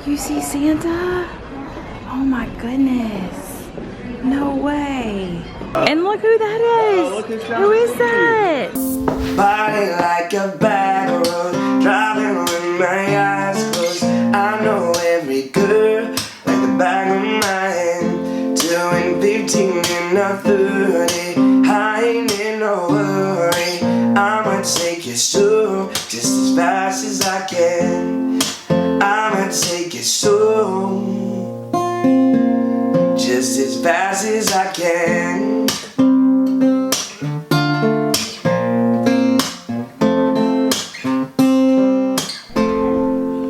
You see Santa? Oh my goodness. No way. And look who that is. Who is that? Body like a back road, driving with my eyes closed. I know every girl like the back of my hand. 2 and 15 and a 30. I ain't in no hurry. I'ma take you slow, just as fast as I can. I'ma take you slow, just as fast as I can.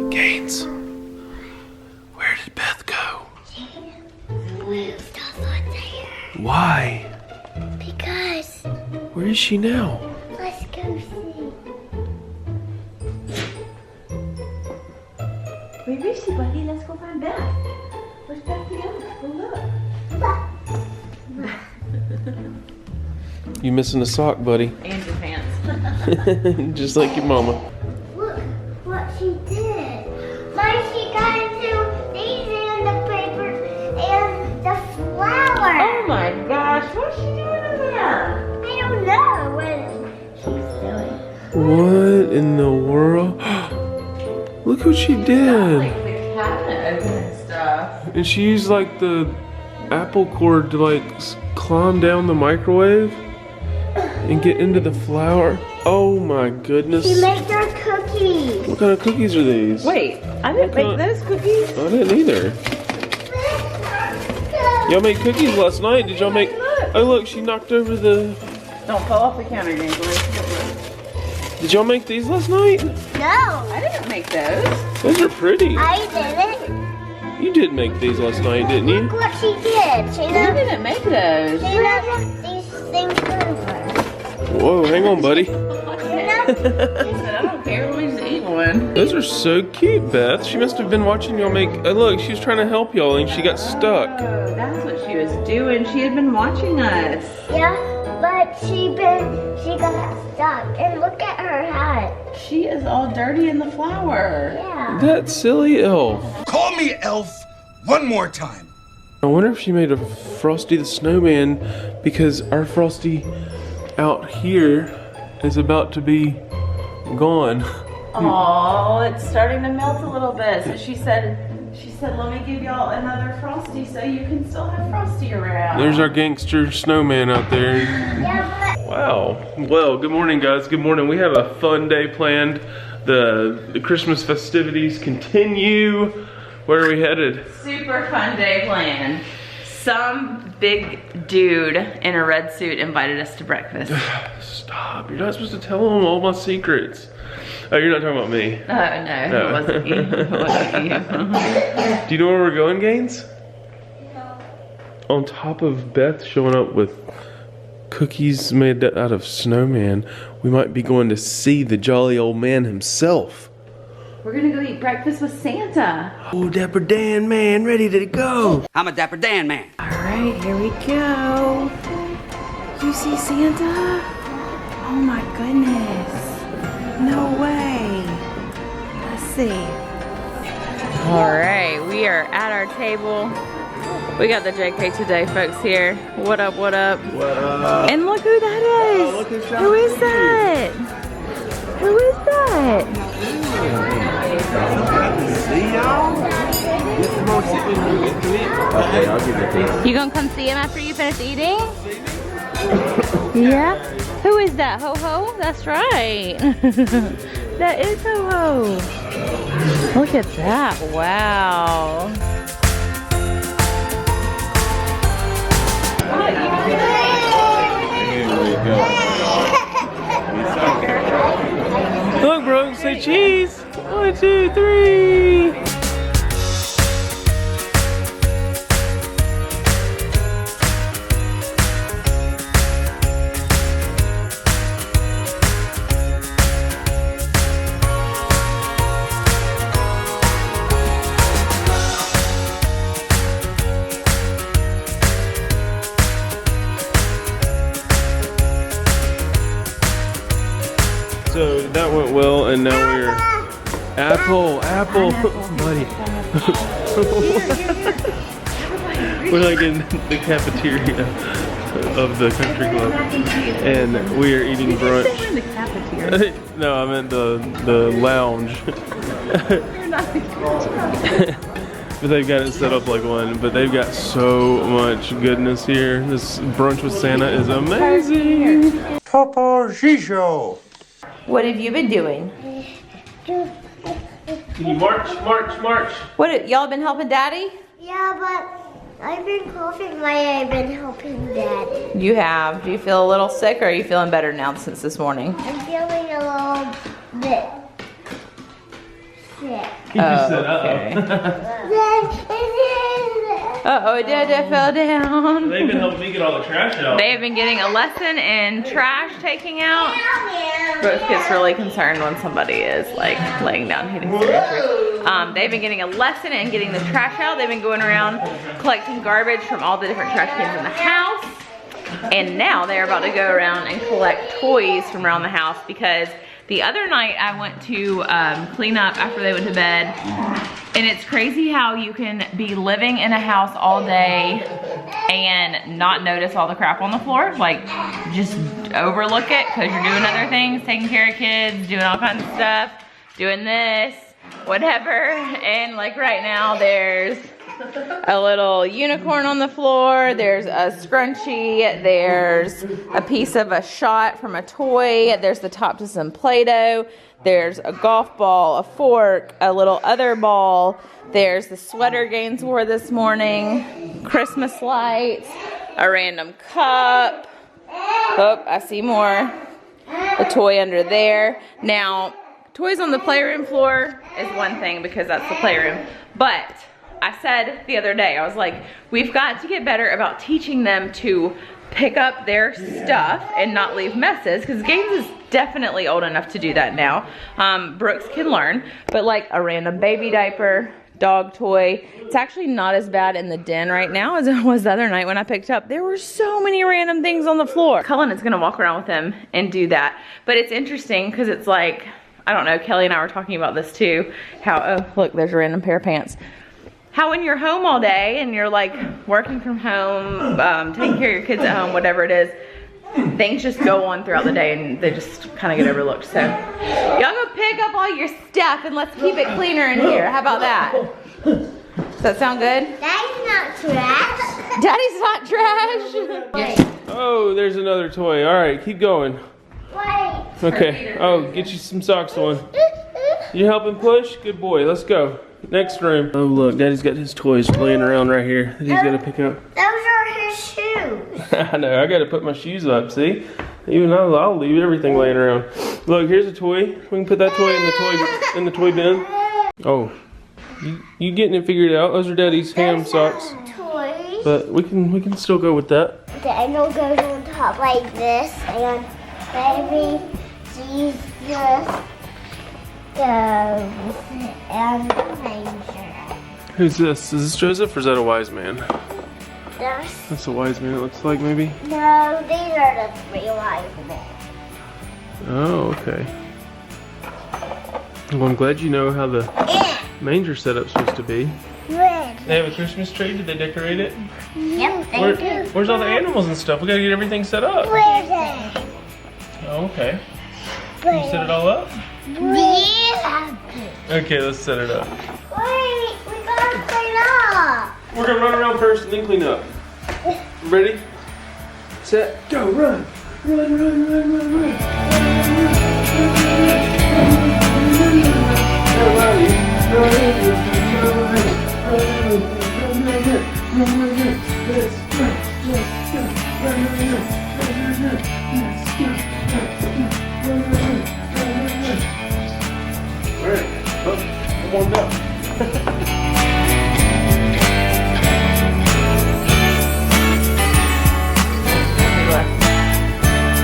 Gaines, where did Beth go? The little stuff on there. Why? Because Where is she now? let's go see. Where is she, buddy? Let's go find Beth. Where's Beth go? Go look. You missing a sock, buddy. And your pants. Just like your mama. Look what she did. Mom, she got into these and the paper and the flower. Oh my gosh, what's she doing in there? I don't know what she's doing. What in the world? Look what she Like did. the cabinet opening stuff. And she used like the apple cord to like climb down the microwave and get into the flour. Oh my goodness. She made her cookies. What kind of cookies are these? Wait, I didn't make those cookies. I didn't either. Y'all made cookies last night. Did y'all make? Oh look, she knocked over the. Don't fall off the counter, James. Did y'all make these last night? No, I didn't make those. Those are pretty. I didn't. You did make these last night, didn't you? Look what she did. She I left didn't make those. these things over. Whoa, hang on, buddy. You know? I said, I don't care, let me just eat one. Those are so cute, Beth. She must have been watching y'all make. Oh, look, she was trying to help y'all and she got stuck. Oh, that's what she was doing. She had been watching us. Yeah, but she got stuck. And look at her hat. She is all dirty in the flour. Yeah. That silly elf. Call me Elf one more time. I wonder if she made a Frosty the Snowman because our Frosty out here is about to be gone. Oh, it's starting to melt a little bit. So she said, let me give y'all another Frosty so you can still have Frosty around. There's our gangster snowman out there. Yeah, but Wow. Well, good morning, guys. Good morning. We have a fun day planned. The Christmas festivities continue. Where are we headed? Super fun day planned. Some big dude in a red suit invited us to breakfast. Stop. You're not supposed to tell them all my secrets. Oh, you're not talking about me. Oh, no, it wasn't you. It wasn't you. Do you know where we're going, Gaines? On top of Beth showing up with cookies made out of snowman, we might be going to see the jolly old man himself. We're gonna go eat breakfast with Santa. Oh, Dapper Dan man, ready to go. I'm a Dapper Dan man. All right, here we go. You see Santa? Oh my goodness. No way. Let's see. All right, we are at our table. We got the JK Today folks here. What up, what up? What up? And look who that is. Oh, look who's Who is that? Who is that? See y'all? Okay, I'll give it to you. You gonna come see him after you finish eating? Yeah? Who is that? Ho Ho? That's right. That is Ho Ho. Look at that. Wow. Look, bro, say cheese. 1, 2, 3. So that went well, and now we're Apple, buddy. We're like in the cafeteria of the country club, and we are eating brunch. We're in the cafeteria. No, I meant the lounge. But they've got it set up like one. But they've got so much goodness here. This brunch with Santa is amazing. Papa Shisho. What have you been doing? Can you march? What, y'all been helping Daddy? Yeah, but I've been coughing while I've been helping Daddy. You have. Do you feel a little sick, or are you feeling better now since this morning? I'm feeling a little bit sick. He just said, Uh-oh, Dada fell down. They've been helping me get all the trash out. They have been getting a lesson in trash taking out. Brooke gets really concerned when somebody is like laying down hitting furniture. They've been getting a lesson in getting the trash out. They've been going around collecting garbage from all the different trash cans in the house. And now they're about to go around and collect toys from around the house, because the other night I went to clean up after they went to bed. And it's crazy how you can be living in a house all day and not notice all the crap on the floor. Like, just overlook it because you're doing other things, taking care of kids, doing all kinds of stuff, doing this, whatever. And like right now, there's a little unicorn on the floor, there's a scrunchie, there's a piece of a shot from a toy, there's the top to some Play-Doh, there's a golf ball, a fork, a little other ball, there's the sweater Gaines wore this morning, Christmas lights, a random cup. Oh, I see more. A toy under there. Now, toys on the playroom floor is one thing because that's the playroom, but I said the other day, I was like, we've got to get better about teaching them to pick up their stuff and not leave messes, because Gaines is definitely old enough to do that now. Brooks can learn, but like a random baby diaper, dog toy, it's actually not as bad in the den right now as it was the other night when I picked up. There were so many random things on the floor. Cullen is gonna walk around with them and do that, but it's interesting because it's like, I don't know, Kelly and I were talking about this too, how, oh look, there's a random pair of pants. How when you're home all day and you're like working from home, taking care of your kids at home, whatever it is, things just go on throughout the day and they just kind of get overlooked. So y'all go pick up all your stuff and let's keep it cleaner in here. How about that? Does that sound good? Daddy's not trash. Daddy's not trash. Oh, there's another toy. All right, keep going. Wait. Okay. Oh, get you some socks on. You helping push? Good boy. Let's go. Next room. Oh look, Daddy's got his toys laying around right here that he's got to pick up. Those are his shoes. I know, I got to put my shoes up, see? Even I'll leave everything laying around. Look, here's a toy. We can put that toy in the toy bin. Oh, you getting it figured out. Those are Daddy's ham socks. Toys. But we can still go with that. Daniel goes on top like this, and baby Jesus goes and manger. Who's this? Is this Joseph or is that a wise man? There's That's a wise man, it looks like, maybe. no, these are the three wise men. Oh, okay. Well, I'm glad you know how the manger setup's supposed to be. Red. They have a Christmas tree. Did they decorate it? Yep, they do. Where's all the animals and stuff? We gotta get everything set up. Where's it? Oh, okay. Can you set it all up? Yeah. Okay, let's set it up. Wait, we gotta clean up. We're gonna run around first and then clean up. Ready? Set, go, run! Run, run, run, run, run! Alright, oh, I'm warmed up.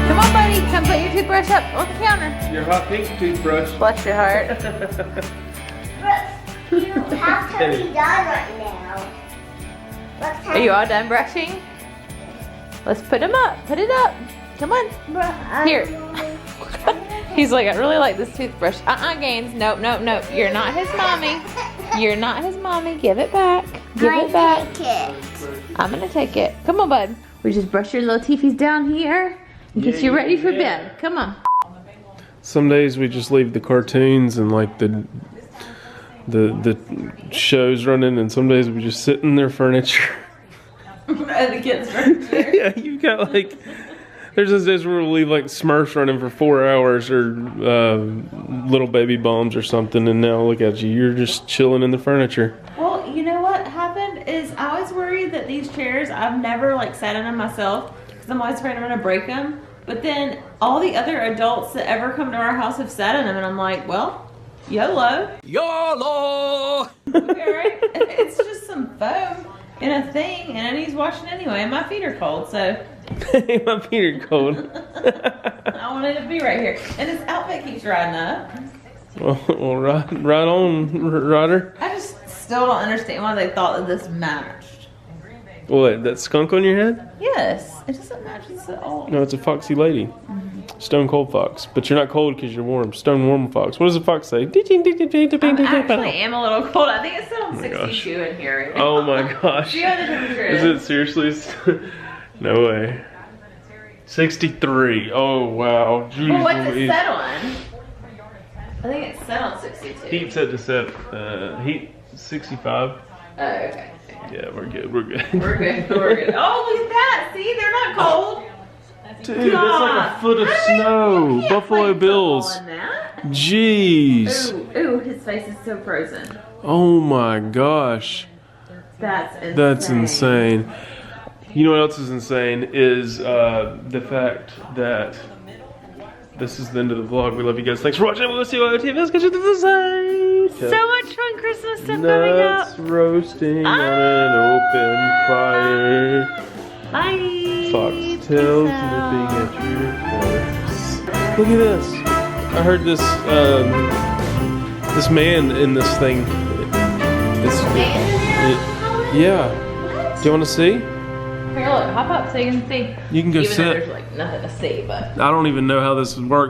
Come on, buddy. Come put your toothbrush up on the counter. Your hot pink toothbrush. Bless your heart. You have to be done right now. Are you all done brushing? Let's put them up. Put it up. Come on. Here. He's like, I really like this toothbrush. Gaines. Nope, nope, nope. You're not his mommy. You're not his mommy. Give it back. Give it back. Take it. I'm gonna take it. Come on, bud. We just brush your little teethies down here in case you're ready for bed. Come on. Some days we just leave the cartoons and like the shows running, and some days we just sit in their furniture. The kids' furniture. Yeah, you've got like. There's those days where we'll leave like Smurfs running for 4 hours or little baby bombs or something, and now look at you. You're just chilling in the furniture. Well, you know what happened is I was worried that these chairs, I've never like sat in them myself because I'm always afraid I'm gonna break them. But then all the other adults that ever come to our house have sat in them, and I'm like, well, YOLO. YOLO! Okay, right? It's just some foam in a thing, and he's washing anyway, and my feet are cold, so. My feet are cold. I wanted to be right here. And this outfit keeps riding up. Well, right on, Ryder. I just still don't understand why they thought that this matched. What, that skunk on your head? Yes, it doesn't match this at all. No, it's a foxy lady. Stone cold fox. But you're not cold because you're warm. Stone warm fox. What does the fox say? I actually am a little cold. I think it's still on 62 in here right now. Oh my gosh. See how the temperature Is it seriously? No way. 63. Oh wow. Jeez, well, what's it Louise. set on? I think it's set on 62. Heat set to set. Heat 65. Oh, okay. Yeah, we're good. We're good. We're good. We're good. Oh, look at that. See, they're not cold. Dude, that's like a foot of snow. Buffalo Bills. Jeez. Ooh, his face is so frozen. Oh my gosh. That's insane. That's insane. You know what else is insane is the fact that this is the end of the vlog. We love you guys. Thanks for watching. We'll see you on the TV. Let's get you to the side. So much fun Christmas stuff coming Nuts up. roasting on an open fire. Bye. Foxtails nipping at your face. Look at this. I heard this this man in this thing. Yeah. Do you want to see? Here, look, hop up so you can see. You can go Even sit. though there's like nothing to see, but. I don't even know how this works.